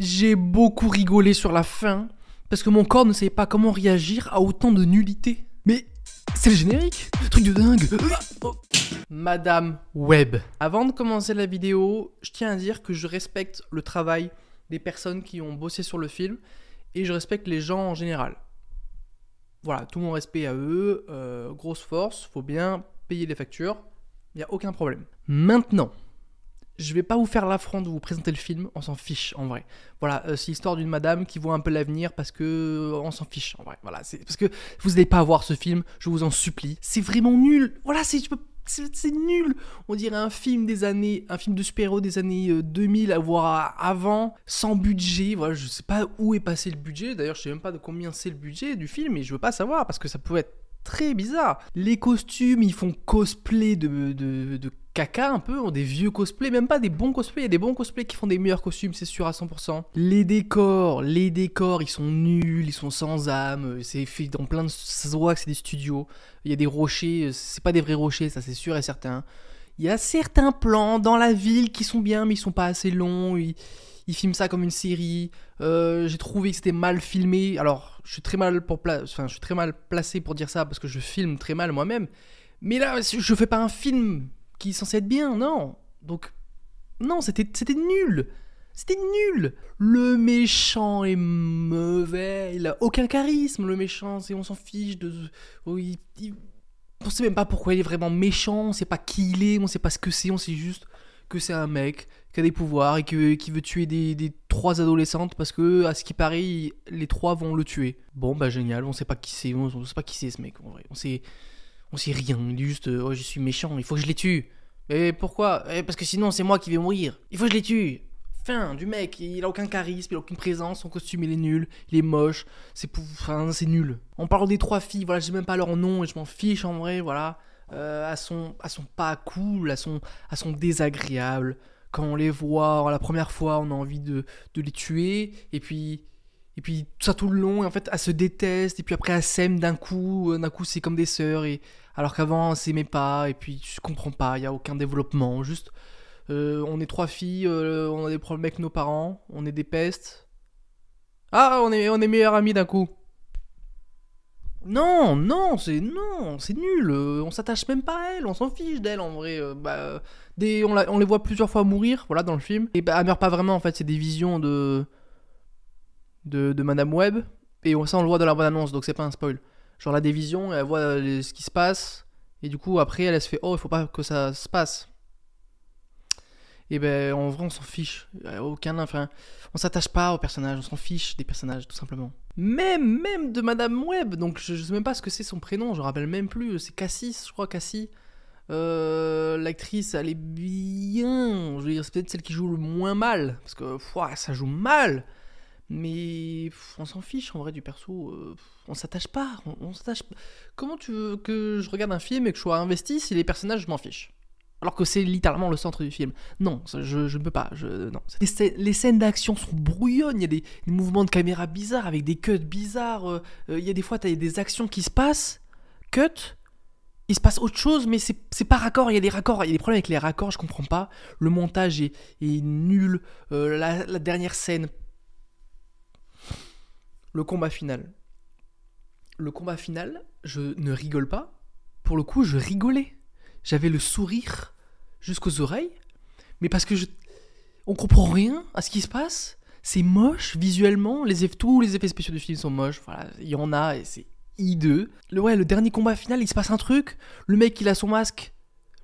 J'ai beaucoup rigolé sur la fin, parce que mon corps ne savait pas comment réagir à autant de nullité. Mais c'est le générique, truc de dingue. Madame Web. Avant de commencer la vidéo, je tiens à dire que je respecte le travail des personnes qui ont bossé sur le film, et je respecte les gens en général. Voilà, tout mon respect à eux, grosse force, faut bien payer les factures, il n'y a aucun problème. Maintenant, je vais pas vous faire l'affront de vous présenter le film, on s'en fiche en vrai. Voilà, c'est l'histoire d'une madame qui voit un peu l'avenir parce que on s'en fiche en vrai. Voilà, c'est parce que vous n'allez pas voir ce film, je vous en supplie. C'est vraiment nul. Voilà, c'est nul. On dirait un film de super-héros des années 2000 à voir avant, sans budget. Voilà, je sais pas où est passé le budget. D'ailleurs, je sais même pas de combien c'est le budget du film et je veux pas savoir parce que ça peut être très bizarre. Les costumes, ils font cosplay de caca un peu, ont des vieux cosplays, même pas des bons cosplays, il y a des bons cosplays qui font des meilleurs costumes, c'est sûr à 100%. Les décors, ils sont nuls, ils sont sans âme, c'est fait dans plein de... Ça se voit que c'est des studios, il y a des rochers, c'est pas des vrais rochers, ça c'est sûr et certain. Il y a certains plans dans la ville qui sont bien, mais ils sont pas assez longs, ils filment ça comme une série. J'ai trouvé que c'était mal filmé. Alors, je suis très mal placé pour dire ça parce que je filme très mal moi-même. Mais là, je fais pas un film qui est censé être bien, non. Donc, non, c'était nul. C'était nul. Le méchant est mauvais. Il a aucun charisme, le méchant. On s'en fiche de... On sait même pas pourquoi il est vraiment méchant. On sait pas qui il est. On sait pas ce que c'est. On sait juste que c'est un mec qui a des pouvoirs et qui veut tuer des 3 adolescentes parce que, à ce qui paraît, les 3 vont le tuer. Bon, bah génial, on sait pas qui c'est, on sait pas qui c'est ce mec, en vrai. On sait rien, il est juste, oh je suis méchant, il faut que je les tue. Mais pourquoi ? Parce que sinon c'est moi qui vais mourir. Il faut que je les tue. Fin du mec, il a aucun charisme, il a aucune présence, son costume il est nul, il est moche, c'est nul. On parle des 3 filles, voilà, j'ai même pas leur nom et je m'en fiche en vrai, voilà. Elles sont pas cool, elles sont désagréables. Quand on les voit la première fois, on a envie de les tuer. Et puis tout ça tout le long. Et en fait, elles se détestent. Et puis après, elles s'aiment d'un coup. D'un coup, c'est comme des sœurs. Alors qu'avant, elles s'aimaient pas. Et puis, je comprends pas. Il n'y a aucun développement. Juste, on est 3 filles. On a des problèmes avec nos parents. On est des pestes. Ah, on est meilleurs amis d'un coup. Non, c'est nul. On s'attache même pas à elle, on s'en fiche d'elle en vrai. On les voit plusieurs fois mourir, voilà, dans le film. Et bah, elle meurt pas vraiment en fait, c'est des visions de Madame Web. Et ça, on le voit dans la bonne annonce, donc c'est pas un spoil. Genre, elle a des visions, elle voit ce qui se passe. Et du coup, après, elle se fait, oh, il faut pas que ça se passe. Et ben en vrai on s'en fiche, on s'attache pas aux personnages, on s'en fiche des personnages tout simplement. Même de Madame Web, donc je sais même pas ce que c'est son prénom, je me rappelle même plus, c'est Cassis, je crois, Cassie. L'actrice elle est bien, je veux dire c'est peut-être celle qui joue le moins mal, parce que ça joue mal, mais on s'en fiche en vrai du perso, on s'attache pas, on s'attache pas. Comment tu veux que je regarde un film et que je sois investi si les personnages je m'en fiche ? Alors que c'est littéralement le centre du film. Non, je ne peux pas. Non. Les scènes d'action sont brouillonnes. Il y a des mouvements de caméra bizarres avec des cuts bizarres. Il y a des fois, tu as des actions qui se passent. Cut. Il se passe autre chose, mais c'est pas raccord. Il y a des raccords. Il y a des problèmes avec les raccords, je comprends pas. Le montage est nul. La dernière scène. Le combat final. Je ne rigole pas. Pour le coup, je rigolais. J'avais le sourire jusqu'aux oreilles, mais parce que on comprend rien à ce qui se passe. C'est moche visuellement, tous les effets spéciaux du film sont moches. Voilà, il y en a et c'est hideux. Le dernier combat final, il se passe un truc. Le mec, il a son masque.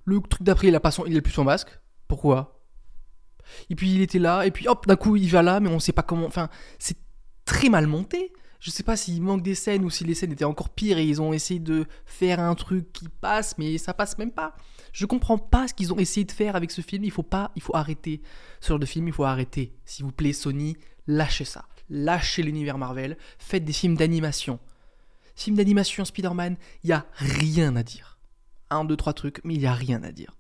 Le truc d'après, il a plus son masque. Pourquoi ? Et puis il était là, et puis hop, d'un coup, il va là, mais on sait pas comment. Enfin, c'est très mal monté. Je sais pas s'il manque des scènes ou si les scènes étaient encore pires et ils ont essayé de faire un truc qui passe, mais ça passe même pas. Je comprends pas ce qu'ils ont essayé de faire avec ce film. Il faut arrêter ce genre de film, il faut arrêter. S'il vous plaît, Sony, lâchez ça. Lâchez l'univers Marvel. Faites des films d'animation. Films d'animation Spider-Man, il y a rien à dire. 1, 2, 3 trucs, mais il y a rien à dire.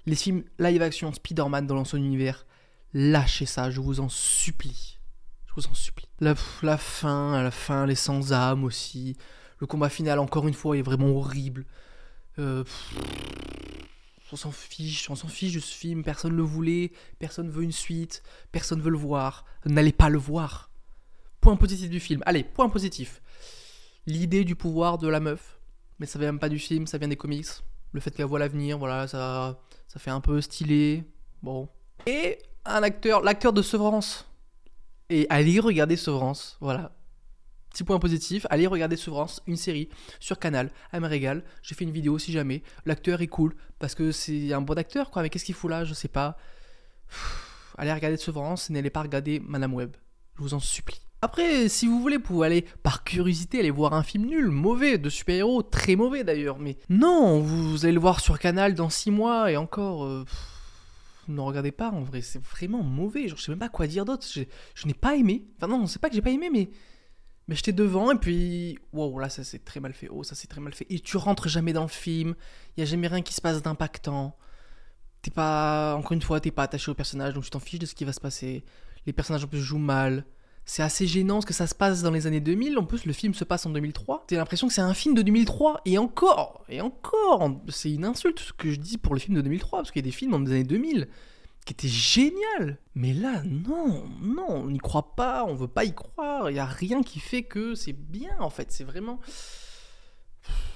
Les films live-action Spider-Man dans son univers, lâchez ça, je vous en supplie. Je vous en supplie. La fin, les sans-âme aussi. Le combat final, encore une fois, est vraiment horrible. on s'en fiche de ce film, personne le voulait, personne veut une suite, personne veut le voir, n'allez pas le voir. Point positif du film, allez, point positif. L'idée du pouvoir de la meuf, mais ça vient même pas du film, ça vient des comics. Le fait qu'elle voit l'avenir, voilà, ça fait un peu stylé, bon. Et l'acteur de Severance. Et allez regarder Severance, voilà. Petit point positif, allez regarder Severance, une série sur Canal, elle me régale. J'ai fait une vidéo si jamais. L'acteur est cool, parce que c'est un bon acteur, quoi. Mais qu'est-ce qu'il fout là, je sais pas. Allez regarder Severance et n'allez pas regarder Madame Web. Je vous en supplie. Après, si vous voulez, vous pouvez aller, par curiosité, aller voir un film nul, mauvais, de super-héros, très mauvais d'ailleurs. Mais non, vous allez le voir sur Canal dans 6 mois et encore... ne regardez pas, en vrai, c'est vraiment mauvais. Genre, je sais même pas quoi dire d'autre. Je n'ai pas aimé. Enfin non, c'est pas que j'ai pas aimé, mais j'étais devant et puis... Wow, là, ça c'est très mal fait. Oh, ça c'est très mal fait. Et tu rentres jamais dans le film. Il y a jamais rien qui se passe d'impactant. T'es pas... Encore une fois, t'es pas attaché au personnage, donc tu t'en fiches de ce qui va se passer. Les personnages en plus jouent mal. C'est assez gênant parce que ça se passe dans les années 2000. En plus, le film se passe en 2003. T'as l'impression que c'est un film de 2003. Et encore, c'est une insulte ce que je dis pour le film de 2003. Parce qu'il y a des films dans les années 2000 qui étaient géniaux. Mais là, non, on n'y croit pas. On veut pas y croire. Il n'y a rien qui fait que c'est bien, en fait. C'est vraiment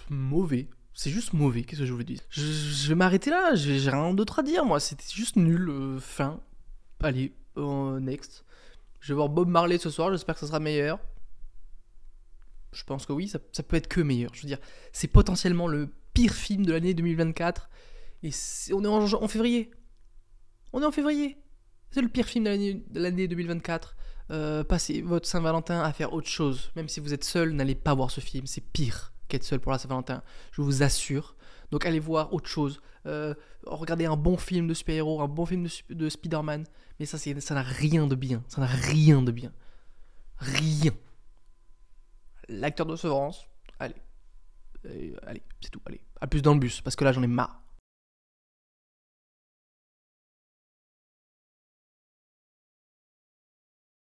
mauvais. C'est juste mauvais. Qu'est-ce que je vous dis ? Je vais m'arrêter là. J'ai rien d'autre à dire, moi. C'était juste nul. Fin. Allez, next. Je vais voir Bob Marley ce soir, j'espère que ça sera meilleur. Je pense que oui, ça peut être que meilleur. Je veux dire, c'est potentiellement le pire film de l'année 2024. Et on est en février. On est en février. C'est le pire film de l'année 2024. Passez votre Saint-Valentin à faire autre chose. Même si vous êtes seul, n'allez pas voir ce film. C'est pire qu'être seul pour la Saint-Valentin. Je vous assure. Donc allez voir autre chose. Regardez un bon film de super-héros, un bon film de Spider-Man. Mais ça n'a rien de bien. Ça n'a rien de bien. Rien. L'acteur de Severance, allez, c'est tout. Allez, à plus dans le bus, parce que là j'en ai marre.